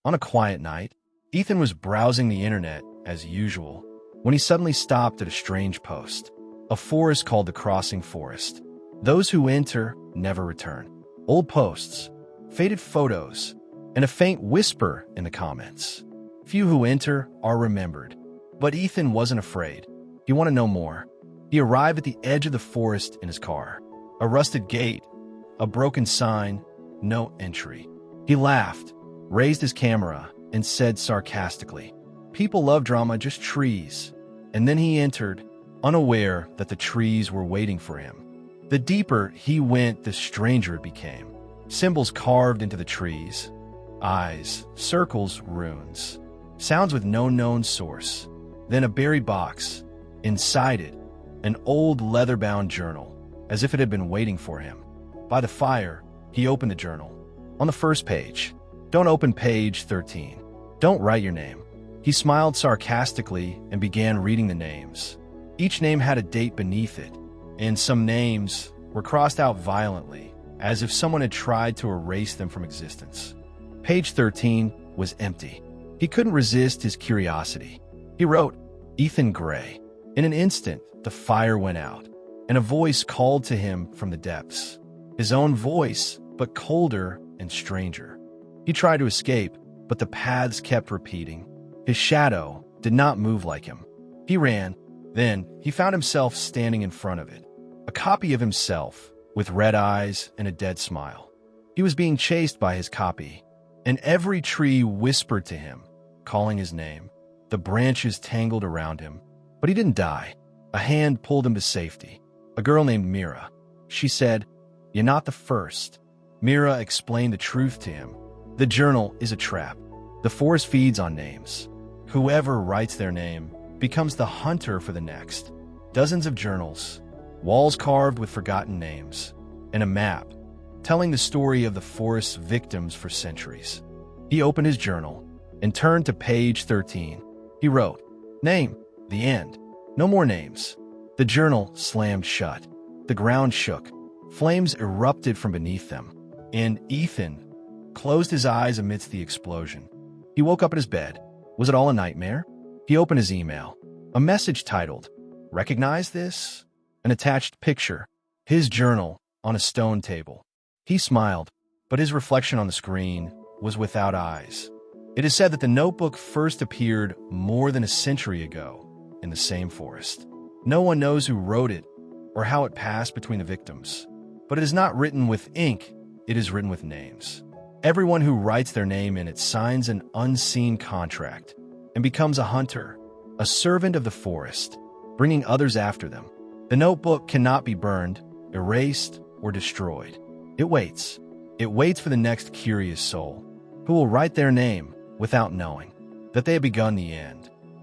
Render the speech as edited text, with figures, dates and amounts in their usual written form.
On a quiet night, Ethan was browsing the internet as usual when he suddenly stopped at a strange post. A forest called the Crossing Forest. Those who enter never return. Old posts, faded photos, and a faint whisper in the comments. Few who enter are remembered. But Ethan wasn't afraid. He wanted to know more. He arrived at the edge of the forest in his car. A rusted gate, a broken sign, no entry. He laughed, raised his camera, and said sarcastically, "People love drama, just trees." And then he entered, unaware that the trees were waiting for him. The deeper he went, the stranger it became. Symbols carved into the trees. Eyes, circles, runes. Sounds with no known source. Then a buried box. Inside it, an old leather-bound journal, as if it had been waiting for him. By the fire, he opened the journal. On the first page, "Don't open page 13. Don't write your name." He smiled sarcastically and began reading the names. Each name had a date beneath it, and some names were crossed out violently, as if someone had tried to erase them from existence. Page 13 was empty. He couldn't resist his curiosity. He wrote, "Ethan Gray." In an instant, the fire went out, and a voice called to him from the depths. His own voice, but colder and stranger. He tried to escape, but the paths kept repeating. His shadow did not move like him. He ran. Then he found himself standing in front of it. A copy of himself, with red eyes and a dead smile. He was being chased by his copy, and every tree whispered to him, calling his name. The branches tangled around him, but he didn't die. A hand pulled him to safety. A girl named Mira. She said, "You're not the first." Mira explained the truth to him. The journal is a trap. The forest feeds on names. Whoever writes their name becomes the hunter for the next. Dozens of journals, walls carved with forgotten names, and a map telling the story of the forest's victims for centuries. He opened his journal and turned to page 13. He wrote, "Name, the end. No more names." The journal slammed shut. The ground shook. Flames erupted from beneath them, and Ethan closed his eyes amidst the explosion. He woke up in his bed. Was it all a nightmare? He opened his email. A message titled, "Recognize this?" An attached picture. His journal on a stone table. He smiled, but his reflection on the screen was without eyes. It is said that the notebook first appeared more than a century ago in the same forest. No one knows who wrote it or how it passed between the victims. But it is not written with ink, it is written with names. Everyone who writes their name in it signs an unseen contract and becomes a hunter, a servant of the forest, bringing others after them. The notebook cannot be burned, erased, or destroyed. It waits. It waits for the next curious soul, who will write their name without knowing that they have begun the end.